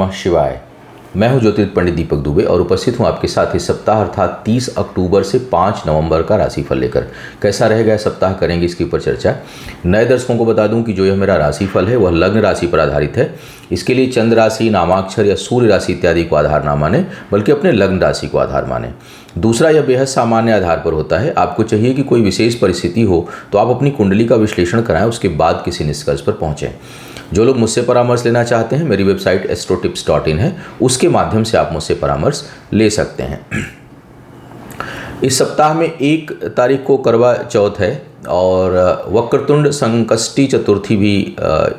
नमः शिवाय। मैं हूं ज्योतिर्विद पंडित दीपक दुबे और उपस्थित हूं आपके साथ इस सप्ताह अर्थात 30 अक्टूबर से 5 नवंबर का राशिफल लेकर। कैसा रहेगा इस सप्ताह, करेंगे इसके ऊपर चर्चा। नए दर्शकों को बता दूं कि जो यह मेरा राशिफल है वह लग्न राशि पर आधारित है। इसके लिए चंद्र राशि, नामाक्षर या सूर्य राशि इत्यादि को आधार ना माने, बल्कि अपने लग्न राशि को आधार माने। दूसरा, यह बेहद सामान्य आधार पर होता है। आपको चाहिए कि कोई विशेष परिस्थिति हो तो आप अपनी कुंडली का विश्लेषण कराएं, उसके बाद किसी निष्कर्ष पर पहुंचें। जो लोग मुझसे परामर्श लेना चाहते हैं, मेरी वेबसाइट astrotips.in है, उसके माध्यम से आप मुझसे परामर्श ले सकते हैं। इस सप्ताह में 1 तारीख को करवा चौथ है और वक्रतुंड संकष्टी चतुर्थी भी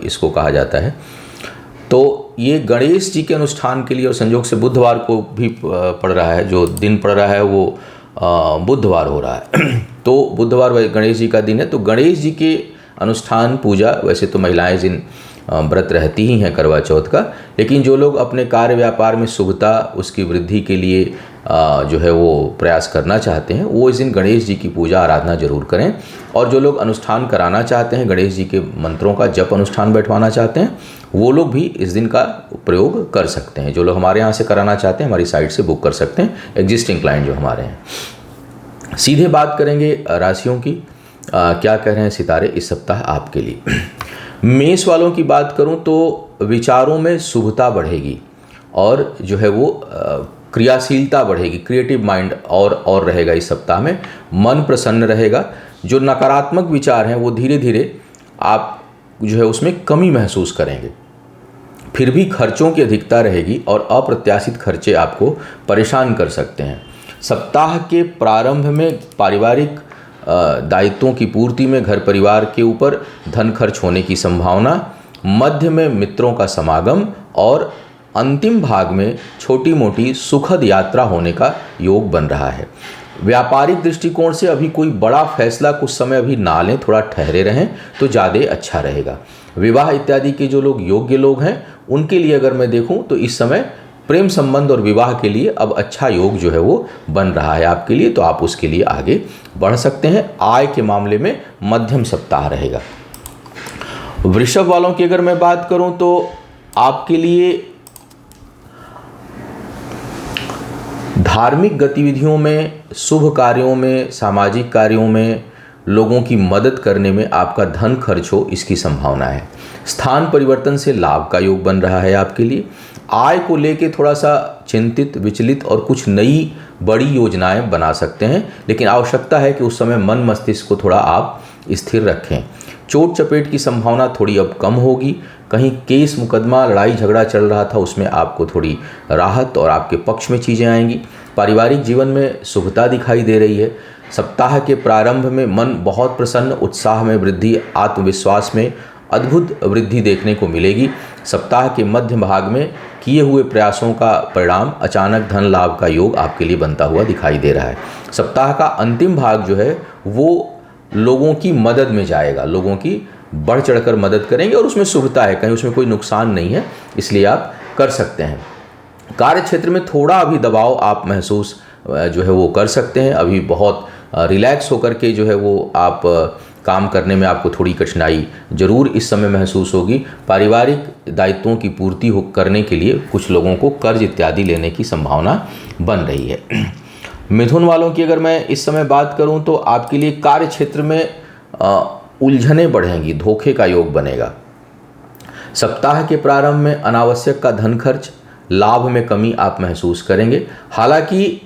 इसको कहा जाता है। तो ये गणेश जी के अनुष्ठान के लिए और संयोग से बुधवार को भी पड़ रहा है। जो दिन पड़ रहा है वो बुधवार हो रहा है। तो बुधवार गणेश जी का दिन है, तो गणेश जी के अनुष्ठान पूजा, वैसे तो महिलाएं जिन व्रत रहती ही हैं करवा चौथ का, लेकिन जो लोग अपने कार्य व्यापार में शुभता, उसकी वृद्धि के लिए जो है वो प्रयास करना चाहते हैं, वो इस दिन गणेश जी की पूजा आराधना जरूर करें। और जो लोग अनुष्ठान कराना चाहते हैं, गणेश जी के मंत्रों का जप अनुष्ठान बैठवाना चाहते हैं, वो लोग भी इस दिन का प्रयोग कर सकते हैं। जो लोग हमारे यहाँ से कराना चाहते हैं, हमारी साइट से बुक कर सकते हैं, एग्जिस्टिंग क्लाइंट जो हमारे हैं। सीधे बात करेंगे राशियों की। क्या कह रहे हैं सितारे इस सप्ताह आपके लिए। मेष वालों की बात करूं तो विचारों में शुभता बढ़ेगी और जो है वो क्रियाशीलता बढ़ेगी, क्रिएटिव माइंड और रहेगा इस सप्ताह में। मन प्रसन्न रहेगा। जो नकारात्मक विचार हैं वो धीरे धीरे आप जो है उसमें कमी महसूस करेंगे। फिर भी खर्चों की अधिकता रहेगी और अप्रत्याशित खर्चे आपको परेशान कर सकते हैं। सप्ताह के प्रारंभ में पारिवारिक दायित्वों की पूर्ति में घर परिवार के ऊपर धन खर्च होने की संभावना, मध्य में मित्रों का समागम और अंतिम भाग में छोटी मोटी सुखद यात्रा होने का योग बन रहा है। व्यापारिक दृष्टिकोण से अभी कोई बड़ा फैसला कुछ समय अभी ना लें, थोड़ा ठहरे रहें तो ज़्यादा अच्छा रहेगा। विवाह इत्यादि के जो लोग योग्य लोग हैं, उनके लिए अगर मैं देखूं तो इस समय प्रेम संबंध और विवाह के लिए अब अच्छा योग जो है वो बन रहा है आपके लिए, तो आप उसके लिए आगे बढ़ सकते हैं। आय के मामले में मध्यम सप्ताह रहेगा। वृषभ वालों की अगर मैं बात करूं तो आपके लिए धार्मिक गतिविधियों में, शुभ कार्यों में, सामाजिक कार्यों में, लोगों की मदद करने में आपका धन खर्च हो, इसकी संभावना है। स्थान परिवर्तन से लाभ का योग बन रहा है आपके लिए। आय को लेके थोड़ा सा चिंतित, विचलित और कुछ नई बड़ी योजनाएं बना सकते हैं, लेकिन आवश्यकता है कि उस समय मन मस्तिष्क को थोड़ा आप स्थिर रखें। चोट चपेट की संभावना थोड़ी अब कम होगी। कहीं केस मुकदमा, लड़ाई झगड़ा चल रहा था, उसमें आपको थोड़ी राहत और आपके पक्ष में चीज़ें आएंगी। पारिवारिक जीवन में शुभता दिखाई दे रही है। सप्ताह के प्रारंभ में मन बहुत प्रसन्न, उत्साह में वृद्धि, आत्मविश्वास में अद्भुत वृद्धि देखने को मिलेगी। सप्ताह के मध्य भाग में किए हुए प्रयासों का परिणाम अचानक धन लाभ का योग आपके लिए बनता हुआ दिखाई दे रहा है। सप्ताह का अंतिम भाग जो है वो लोगों की मदद में जाएगा, लोगों की बढ़ चढ़कर मदद करेंगे और उसमें शुभता है, कहीं उसमें कोई नुकसान नहीं है, इसलिए आप कर सकते हैं। कार्य क्षेत्र में थोड़ा अभी दबाव आप महसूस जो है वो कर सकते हैं। अभी बहुत रिलैक्स होकर के जो है वो आप काम करने में आपको थोड़ी कठिनाई जरूर इस समय महसूस होगी। पारिवारिक दायित्वों की पूर्ति करने के लिए कुछ लोगों को कर्ज इत्यादि लेने की संभावना बन रही है। मिथुन वालों की अगर मैं इस समय बात करूं तो आपके लिए कार्य क्षेत्र में उलझने बढ़ेंगी, धोखे का योग बनेगा। सप्ताह के प्रारंभ में अनावश्यक का धन खर्च, लाभ में कमी आप महसूस करेंगे। हालांकि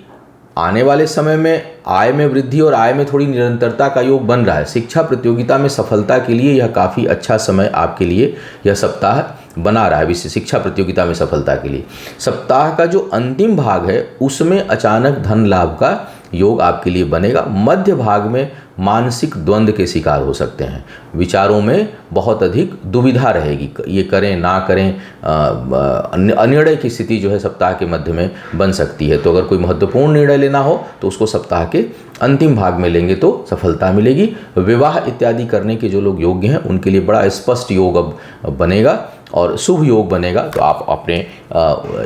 आने वाले समय में आय में वृद्धि और आय में थोड़ी निरंतरता का योग बन रहा है। शिक्षा प्रतियोगिता में सफलता के लिए यह काफ़ी अच्छा समय आपके लिए यह सप्ताह बना रहा है। शिक्षा प्रतियोगिता में सफलता के लिए सप्ताह का जो अंतिम भाग है उसमें अचानक धन लाभ का योग आपके लिए बनेगा। मध्य भाग में मानसिक द्वंद्व के शिकार हो सकते हैं। विचारों में बहुत अधिक दुविधा रहेगी, ये करें ना करें, अनिर्णय की स्थिति जो है सप्ताह के मध्य में बन सकती है। तो अगर कोई महत्वपूर्ण निर्णय लेना हो तो उसको सप्ताह के अंतिम भाग में लेंगे तो सफलता मिलेगी। विवाह इत्यादि करने के जो लोग योग्य हैं उनके लिए बड़ा स्पष्ट योग अब बनेगा और शुभ योग बनेगा। तो आप अपने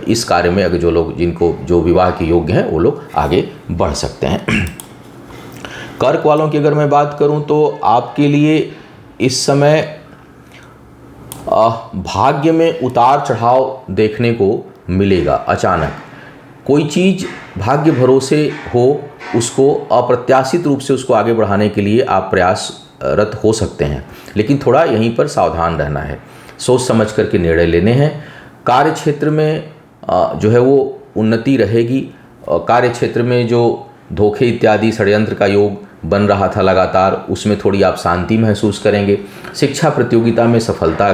इस कार्य में अगर जो लोग जिनको जो विवाह के योग्य हैं वो लोग आगे बढ़ सकते हैं। कर्क वालों की अगर मैं बात करूं तो आपके लिए इस समय भाग्य में उतार चढ़ाव देखने को मिलेगा। अचानक कोई चीज़ भाग्य भरोसे हो, उसको अप्रत्याशित रूप से उसको आगे बढ़ाने के लिए आप प्रयासरत हो सकते हैं, लेकिन थोड़ा यहीं पर सावधान रहना है, सोच समझ करके निर्णय लेने हैं। कार्य क्षेत्र में जो है वो उन्नति रहेगी। कार्य क्षेत्र में जो धोखे इत्यादि षड्यंत्र का योग बन रहा था लगातार, उसमें थोड़ी आप शांति महसूस करेंगे। शिक्षा प्रतियोगिता में सफलता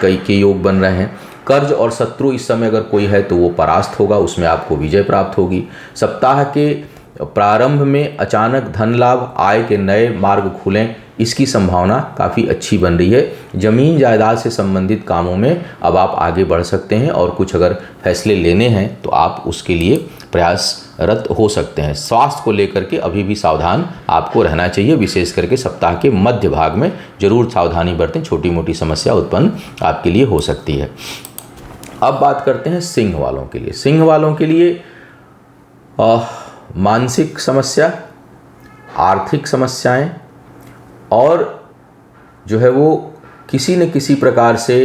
के योग बन रहे हैं। कर्ज और शत्रु इस समय अगर कोई है तो वो परास्त होगा, उसमें आपको विजय प्राप्त होगी। सप्ताह के प्रारंभ में अचानक धन लाभ, आय के नए मार्ग खुलें, इसकी संभावना काफ़ी अच्छी बन रही है। ज़मीन जायदाद से संबंधित कामों में अब आप आगे बढ़ सकते हैं और कुछ अगर फैसले लेने हैं तो आप उसके लिए प्रयासरत हो सकते हैं। स्वास्थ्य को लेकर के अभी भी सावधान आपको रहना चाहिए, विशेष करके सप्ताह के मध्य भाग में जरूर सावधानी बरतें, छोटी मोटी समस्या उत्पन्न आपके लिए हो सकती है। अब बात करते हैं सिंह वालों के लिए। सिंह वालों के लिए मानसिक समस्या, आर्थिक समस्याएं और जो है वो किसी न किसी प्रकार से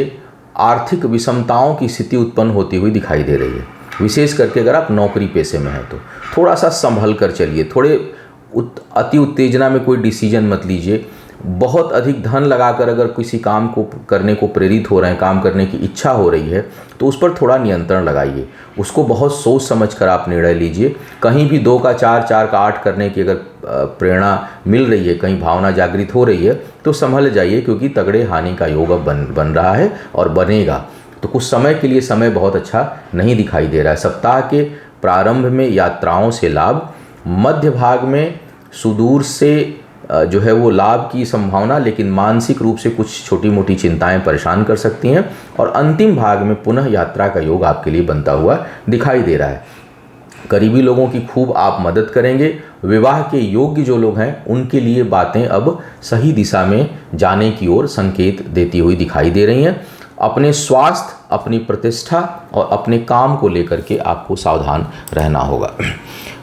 आर्थिक विषमताओं की स्थिति उत्पन्न होती हुई दिखाई दे रही है। विशेष करके अगर आप नौकरी पेशे में हैं तो थोड़ा सा संभल कर चलिए, थोड़े अति उत्तेजना में कोई डिसीजन मत लीजिए। बहुत अधिक धन लगाकर अगर किसी काम को करने को प्रेरित हो रहे हैं, काम करने की इच्छा हो रही है, तो उस पर थोड़ा नियंत्रण लगाइए। उसको बहुत सोच समझ कर आप निर्णय लीजिए। कहीं भी 2 का 4, 4 का 8 करने की अगर प्रेरणा मिल रही है, कहीं भावना जागृत हो रही है, तो संभल जाइए, क्योंकि तगड़े हानि का योग अब बन रहा है और बनेगा। तो कुछ समय के लिए समय बहुत अच्छा नहीं दिखाई दे रहा है। सप्ताह के प्रारंभ में यात्राओं से लाभ, मध्य भाग में सुदूर से जो है वो लाभ की संभावना, लेकिन मानसिक रूप से कुछ छोटी मोटी चिंताएं परेशान कर सकती हैं, और अंतिम भाग में पुनः यात्रा का योग आपके लिए बनता हुआ दिखाई दे रहा है। करीबी लोगों की खूब आप मदद करेंगे। विवाह के योग्य जो लोग हैं उनके लिए बातें अब सही दिशा में जाने की ओर संकेत देती हुई दिखाई दे रही हैं। अपने स्वास्थ्य, अपनी प्रतिष्ठा और अपने काम को लेकर के आपको सावधान रहना होगा।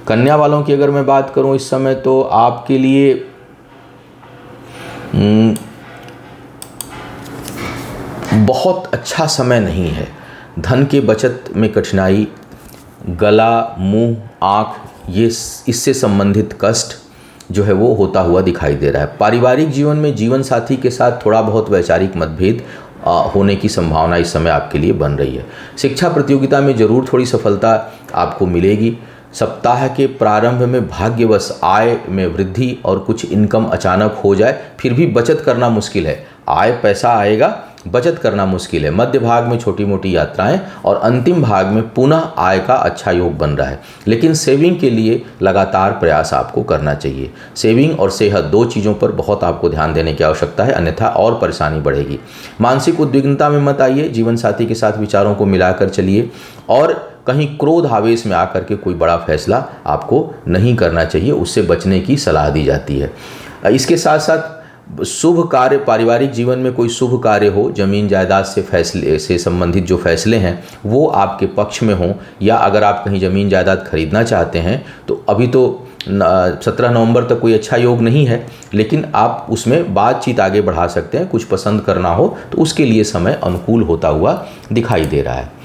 कन्या वालों की अगर मैं बात करूं इस समय, तो आपके लिए बहुत अच्छा समय नहीं है। धन के बचत में कठिनाई, गला, मुंह, आँख, ये इससे संबंधित कष्ट जो है वो होता हुआ दिखाई दे रहा है। पारिवारिक जीवन में जीवन साथी के साथ थोड़ा बहुत वैचारिक मतभेद होने की संभावना इस समय आपके लिए बन रही है। शिक्षा प्रतियोगिता में जरूर थोड़ी सफलता आपको मिलेगी। सप्ताह के प्रारंभ में भाग्यवश आय में वृद्धि और कुछ इनकम अचानक हो जाए, फिर भी बचत करना मुश्किल है। आय, पैसा आएगा, बचत करना मुश्किल है। मध्य भाग में छोटी मोटी यात्राएं और अंतिम भाग में पुनः आय का अच्छा योग बन रहा है, लेकिन सेविंग के लिए लगातार प्रयास आपको करना चाहिए। सेविंग और सेहत, 2 चीज़ों पर बहुत आपको ध्यान देने की आवश्यकता है, अन्यथा और परेशानी बढ़ेगी। मानसिक उद्विग्नता में मत आइए, जीवन साथी के साथ विचारों को मिलाकर चलिए, और कहीं क्रोध आवेश में आकर के कोई बड़ा फैसला आपको नहीं करना चाहिए, उससे बचने की सलाह दी जाती है। इसके साथ साथ शुभ कार्य, पारिवारिक जीवन में कोई शुभ कार्य हो, जमीन जायदाद से फैसले से संबंधित जो फैसले हैं वो आपके पक्ष में हों, या अगर आप कहीं ज़मीन जायदाद खरीदना चाहते हैं तो अभी तो 17 नवंबर तक कोई अच्छा योग नहीं है, लेकिन आप उसमें बातचीत आगे बढ़ा सकते हैं। कुछ पसंद करना हो तो उसके लिए समय अनुकूल होता हुआ दिखाई दे रहा है।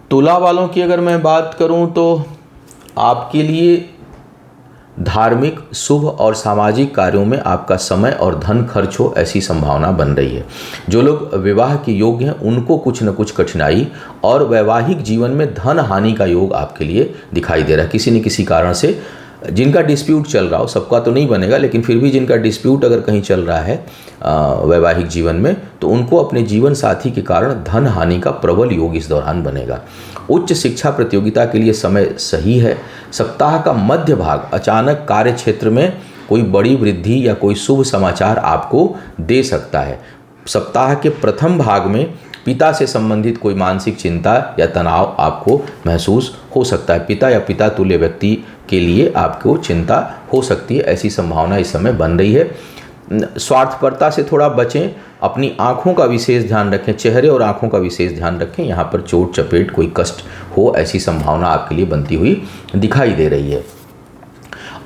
तुला वालों की अगर मैं बात करूं तो आपके लिए धार्मिक, शुभ और सामाजिक कार्यों में आपका समय और धन खर्च हो, ऐसी संभावना बन रही है। जो लोग विवाह के योग्य हैं उनको कुछ न कुछ कठिनाई और वैवाहिक जीवन में धन हानि का योग आपके लिए दिखाई दे रहा है। किसी न किसी कारण से जिनका डिस्प्यूट चल रहा हो, सबका तो नहीं बनेगा, लेकिन फिर भी जिनका डिस्प्यूट अगर कहीं चल रहा है वैवाहिक जीवन में, तो उनको अपने जीवन साथी के कारण धन हानि का प्रबल योग इस दौरान बनेगा। उच्च शिक्षा प्रतियोगिता के लिए समय सही है। सप्ताह का मध्य भाग अचानक कार्य क्षेत्र में कोई बड़ी वृद्धि या कोई शुभ समाचार आपको दे सकता है। सप्ताह के प्रथम भाग में पिता से संबंधित कोई मानसिक चिंता या तनाव आपको महसूस हो सकता है। पिता या पिता तुल्य व्यक्ति के लिए आपको चिंता हो सकती है, ऐसी संभावना इस समय बन रही है। स्वार्थपरता से थोड़ा बचें, अपनी आँखों का विशेष ध्यान रखें, चेहरे और आँखों का विशेष ध्यान रखें। यहाँ पर चोट चपेट, कोई कष्ट हो, ऐसी संभावना आपके लिए बनती हुई दिखाई दे रही है।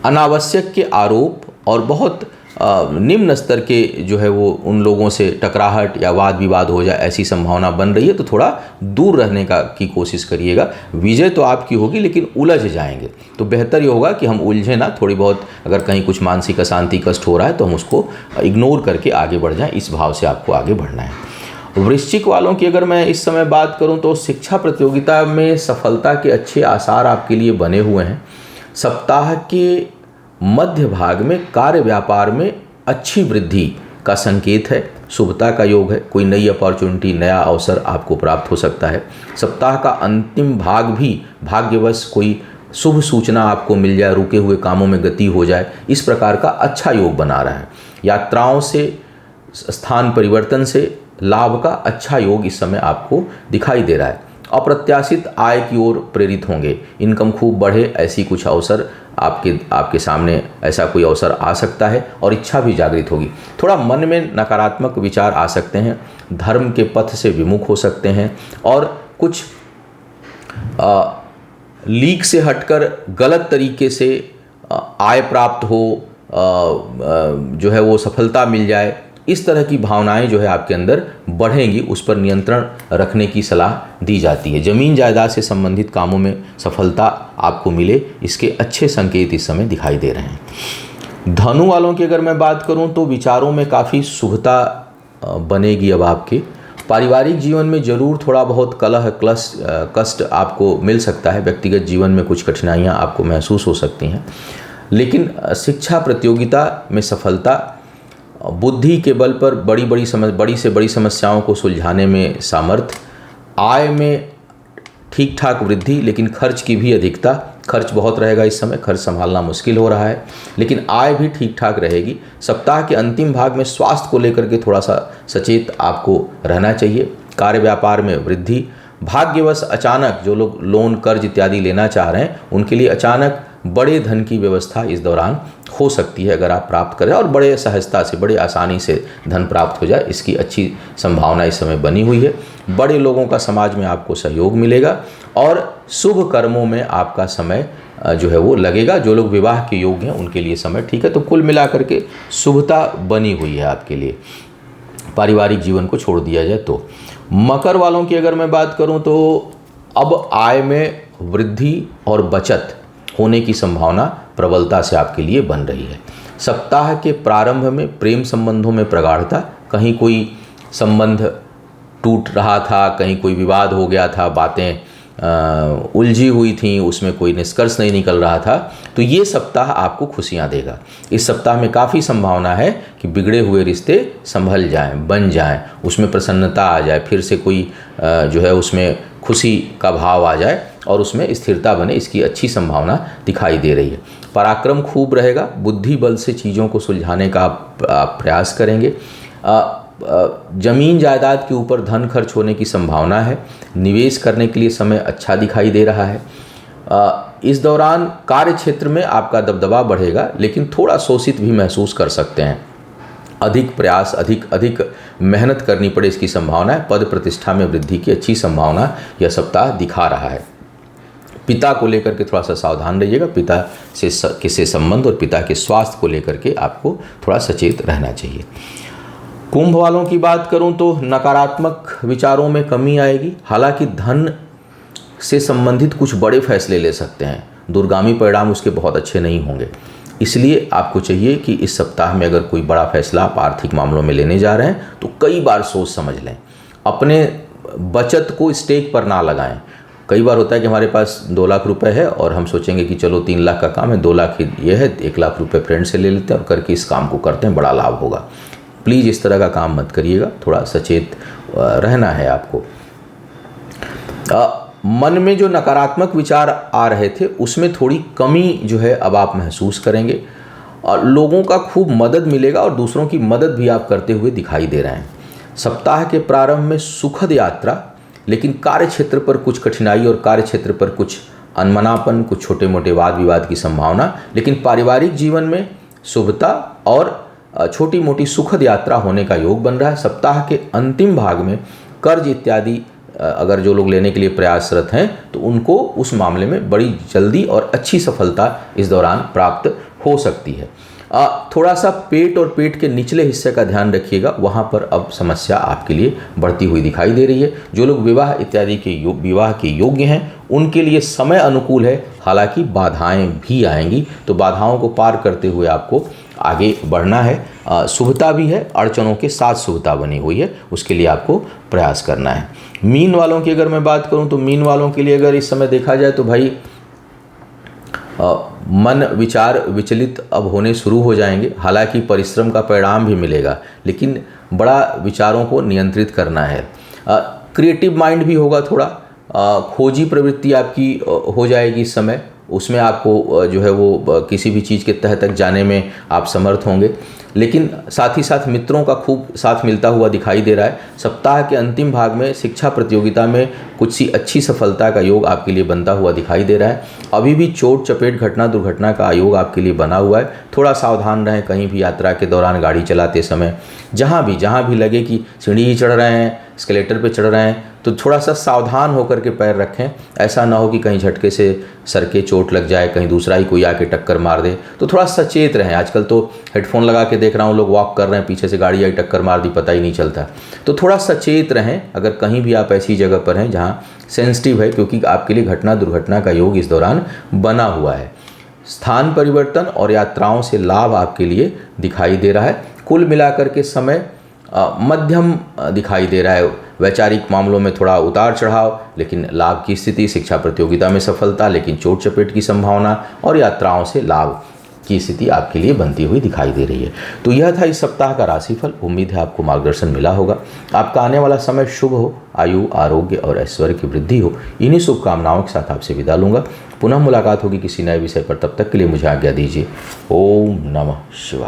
अनावश्यक के आरोप और बहुत निम्न स्तर के जो है वो उन लोगों से टकराहट या वाद विवाद हो जाए, ऐसी संभावना बन रही है। तो थोड़ा दूर रहने की कोशिश करिएगा। विजय तो आपकी होगी लेकिन उलझ जाएंगे, तो बेहतर ये होगा कि हम उलझे ना, थोड़ी बहुत अगर कहीं कुछ मानसिक अशांति कष्ट हो रहा है तो हम उसको इग्नोर करके आगे बढ़ जाएं। इस भाव से आपको आगे बढ़ना है। वृश्चिक वालों की अगर मैं इस समय बात करूं तो शिक्षा प्रतियोगिता में सफलता के अच्छे आसार आपके लिए बने हुए हैं। सप्ताह के मध्य भाग में कार्य व्यापार में अच्छी वृद्धि का संकेत है। शुभता का योग है, कोई नई अपॉर्चुनिटी, नया अवसर आपको प्राप्त हो सकता है। सप्ताह का अंतिम भाग भी भाग्यवश कोई शुभ सूचना आपको मिल जाए, रुके हुए कामों में गति हो जाए, इस प्रकार का अच्छा योग बना रहा है। यात्राओं से, स्थान परिवर्तन से लाभ का अच्छा योग इस समय आपको दिखाई दे रहा है। अप्रत्याशित आय की ओर प्रेरित होंगे, इनकम खूब बढ़े, ऐसी कुछ अवसर आपके सामने ऐसा कोई अवसर आ सकता है और इच्छा भी जागृत होगी। थोड़ा मन में नकारात्मक विचार आ सकते हैं, धर्म के पथ से विमुख हो सकते हैं और कुछ लीक से हटकर गलत तरीके से आय प्राप्त हो, जो है वो सफलता मिल जाए, इस तरह की भावनाएं जो है आपके अंदर बढ़ेंगी। उस पर नियंत्रण रखने की सलाह दी जाती है। जमीन जायदाद से संबंधित कामों में सफलता आपको मिले, इसके अच्छे संकेत इस समय दिखाई दे रहे हैं। धनु वालों की अगर मैं बात करूं तो विचारों में काफ़ी शुभता बनेगी। अब आपके पारिवारिक जीवन में जरूर थोड़ा बहुत कलह कष्ट आपको मिल सकता है। व्यक्तिगत जीवन में कुछ कठिनाइयाँ आपको महसूस हो सकती हैं, लेकिन शिक्षा प्रतियोगिता में सफलता, बुद्धि के बल पर बड़ी से बड़ी समस्याओं को सुलझाने में सामर्थ्य, आय में ठीक ठाक वृद्धि लेकिन खर्च की भी अधिकता। खर्च बहुत रहेगा इस समय, खर्च संभालना मुश्किल हो रहा है, लेकिन आय भी ठीक ठाक रहेगी। सप्ताह के अंतिम भाग में स्वास्थ्य को लेकर के थोड़ा सा सचेत आपको रहना चाहिए। कार्य व्यापार में वृद्धि, भाग्यवश अचानक जो लोग लोन कर्ज इत्यादि लेना चाह रहे हैं उनके लिए अचानक बड़े धन की व्यवस्था इस दौरान हो सकती है अगर आप प्राप्त करें, और बड़े सहजता से, बड़े आसानी से धन प्राप्त हो जाए, इसकी अच्छी संभावना इस समय बनी हुई है। बड़े लोगों का समाज में आपको सहयोग मिलेगा और शुभ कर्मों में आपका समय जो है वो लगेगा। जो लोग विवाह के योग्य हैं उनके लिए समय ठीक है। तो कुल मिलाकर के शुभता बनी हुई है आपके लिए, पारिवारिक जीवन को छोड़ दिया जाए तो। मकर वालों की अगर मैं बात करूं तो अब आय में वृद्धि और बचत होने की संभावना प्रबलता से आपके लिए बन रही है। सप्ताह के प्रारंभ में प्रेम संबंधों में प्रगाढ़ता, कहीं कोई संबंध टूट रहा था, कहीं कोई विवाद हो गया था, बातें उलझी हुई थी, उसमें कोई निष्कर्ष नहीं निकल रहा था, तो ये सप्ताह आपको खुशियां देगा। इस सप्ताह में काफ़ी संभावना है कि बिगड़े हुए रिश्ते संभल जाएं, बन जाएं, उसमें प्रसन्नता आ जाए, फिर से कोई जो है उसमें खुशी का भाव आ जाए और उसमें स्थिरता बने, इसकी अच्छी संभावना दिखाई दे रही है। पराक्रम खूब रहेगा, बुद्धि बल से चीज़ों को सुलझाने का आप प्रयास करेंगे। जमीन जायदाद के ऊपर धन खर्च होने की संभावना है। निवेश करने के लिए समय अच्छा दिखाई दे रहा है। इस दौरान कार्य क्षेत्र में आपका दबदबा बढ़ेगा, लेकिन थोड़ा शोषित भी महसूस कर सकते हैं। अधिक प्रयास, अधिक मेहनत करनी पड़े, इसकी संभावना है। पद प्रतिष्ठा में वृद्धि की अच्छी संभावना यह सप्ताह दिखा रहा है। पिता को लेकर के थोड़ा सा सावधान रहिएगा। पिता से संबंध और पिता के स्वास्थ्य को लेकर के आपको थोड़ा सचेत रहना चाहिए। कुंभ वालों की बात करूं तो नकारात्मक विचारों में कमी आएगी। हालांकि धन से संबंधित कुछ बड़े फैसले ले सकते हैं, दूरगामी परिणाम उसके बहुत अच्छे नहीं होंगे। इसलिए आपको चाहिए कि इस सप्ताह में अगर कोई बड़ा फैसला आप आर्थिक मामलों में लेने जा रहे हैं तो कई बार सोच समझ लें। अपने बचत को स्टेक पर ना लगाएं। कई बार होता है कि हमारे पास 2 लाख रुपए है और हम सोचेंगे कि चलो 3 लाख का काम है, 2 लाख ये है, 1 लाख रुपए फ्रेंड से ले लेते हैं और करके इस काम को करते हैं, बड़ा लाभ होगा। प्लीज़ इस तरह का काम मत करिएगा, थोड़ा सचेत रहना है आपको। मन में जो नकारात्मक विचार आ रहे थे उसमें थोड़ी कमी जो है अब आप महसूस करेंगे और लोगों का खूब मदद मिलेगा और दूसरों की मदद भी आप करते हुए दिखाई दे रहे हैं। सप्ताह के प्रारंभ में सुखद यात्रा, लेकिन कार्य क्षेत्र पर कुछ कठिनाई और कार्य क्षेत्र पर कुछ अनमनापन, कुछ छोटे मोटे वाद विवाद की संभावना, लेकिन पारिवारिक जीवन में शुभता और छोटी मोटी सुखद यात्रा होने का योग बन रहा है। सप्ताह के अंतिम भाग में कर्ज इत्यादि अगर जो लोग लेने के लिए प्रयासरत हैं तो उनको उस मामले में बड़ी जल्दी और अच्छी सफलता इस दौरान प्राप्त हो सकती है। थोड़ा सा पेट और पेट के निचले हिस्से का ध्यान रखिएगा, वहाँ पर अब समस्या आपके लिए बढ़ती हुई दिखाई दे रही है। जो लोग विवाह इत्यादि के विवाह के योग्य हैं उनके लिए समय अनुकूल है, हालांकि बाधाएं भी आएंगी, तो बाधाओं को पार करते हुए आपको आगे बढ़ना है। शुभता भी है, अड़चनों के साथ शुभता बनी हुई है, उसके लिए आपको प्रयास करना है। मीन वालों की अगर मैं बात करूं तो मीन वालों के लिए अगर इस समय देखा जाए तो भाई मन विचार विचलित अब होने शुरू हो जाएंगे, हालांकि परिश्रम का परिणाम भी मिलेगा, लेकिन बड़ा विचारों को नियंत्रित करना है। क्रिएटिव माइंड भी होगा, थोड़ा खोजी प्रवृत्ति आपकी हो जाएगी इस समय, उसमें आपको जो है वो किसी भी चीज़ के तह तक जाने में आप समर्थ होंगे, लेकिन साथ ही साथ मित्रों का खूब साथ मिलता हुआ दिखाई दे रहा है। सप्ताह के अंतिम भाग में शिक्षा प्रतियोगिता में कुछ सी अच्छी सफलता का योग आपके लिए बनता हुआ दिखाई दे रहा है। अभी भी चोट चपेट घटना दुर्घटना का योग आपके लिए बना हुआ है, थोड़ा सावधान रहें कहीं भी यात्रा के दौरान गाड़ी चलाते समय। जहाँ भी लगे कि सीढ़ी ही चढ़ रहे हैं, एस्केलेटर पे चढ़ रहे हैं, तो थोड़ा सा सावधान होकर के पैर रखें, ऐसा ना हो कि कहीं झटके से सर के चोट लग जाए, कहीं दूसरा ही कोई आके टक्कर मार दे, तो थोड़ा सचेत रहें। आजकल तो हेडफोन लगा के देख रहा हूँ लोग वॉक कर रहे हैं, पीछे से गाड़ी आई टक्कर मार दी, पता ही नहीं चलता, तो थोड़ा सचेत रहें अगर कहीं भी आप ऐसी जगह पर हैं जहाँ सेंसिटिव है, क्योंकि आपके लिए घटना दुर्घटना का योग इस दौरान बना हुआ है। स्थान परिवर्तन और यात्राओं से लाभ आपके लिए दिखाई दे रहा है। कुल मिलाकर के समय मध्यम दिखाई दे रहा है। वैचारिक मामलों में थोड़ा उतार चढ़ाव, लेकिन लाभ की स्थिति, शिक्षा प्रतियोगिता में सफलता लेकिन चोट चपेट की संभावना, और यात्राओं से लाभ की स्थिति आपके लिए बनती हुई दिखाई दे रही है। तो यह था इस सप्ताह का राशिफल। उम्मीद है आपको मार्गदर्शन मिला होगा। आपका आने वाला समय शुभ हो, आयु आरोग्य और ऐश्वर्य की वृद्धि हो, इन्हीं शुभकामनाओं के साथ आपसे विदा लूँगा। पुनः मुलाकात होगी किसी नए विषय पर, तब तक के लिए मुझे आज्ञा दीजिए। ओम नमः शिवाय।